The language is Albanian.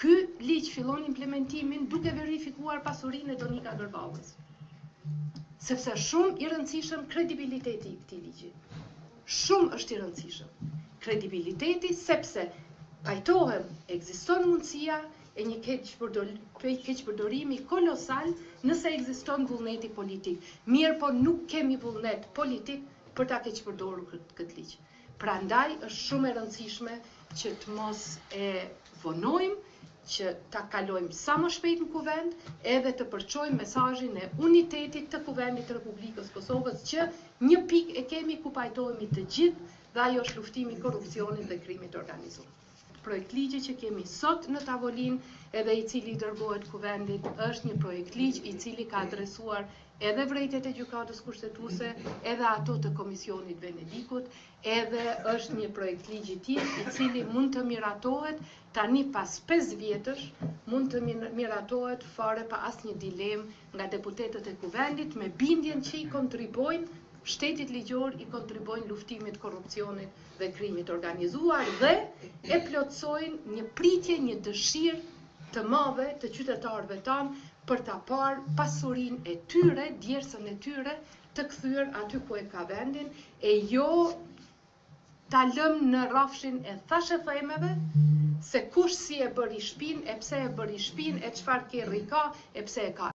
Ky ligj fillon implementimin duke verifikuar pasurinë e Donika Gërballës. Sepse shumë i rëndësishëm kredibiliteti i këtij ligji. Shumë është i rëndësishëm kredibiliteti, sepse pajtohem ekziston mundësia e një keqpërdorimi kolosal nëse ekziston vullneti politik. Mirë, po nuk kemi vullnet politik për ta keqpërdorur këtë ligj. Prandaj është shumë e rëndësishme që të mos e vonojmë, që ta kalojmë sa më shpejt në kuvend, edhe të përçojmë mesazhin e unitetit të kuvendit të Republikës Kosovës, që një pikë e kemi ku pajtohemi të gjithë, dhe ajo është luftimi i korrupsionit dhe krimit të organizuar. Projekt ligji që kemi sot në tavolinë edhe i cili dërgohet kuvendit është një projekt ligj i cili ka adresuar edhe vërejtjet e gjykatës kushtetuese, edhe ato të Komisionit Venedikut, edhe është një projekt ligj i tillë i cili mund të miratohet tani pas 5 vjetësh, mund të miratohet fare pa asnjë dilemë nga deputetët e kuvendit, me bindjen që i kontribojnë shtetit ligjor, i kontribojnë luftimit korrupsionit dhe krimit organizuar dhe e plotësojnë një pritje, një dëshirë të madhe të qytetarëve tanë për ta parë pasurinë e tyre, djersën e tyre të kthyer aty ku e ka vendin, e jo ta lëm në rrafshin e thashethemeve se kush si e bëri shtëpinë, e pse e bëri shtëpinë, e çfarë kerri ka, e pse e ka.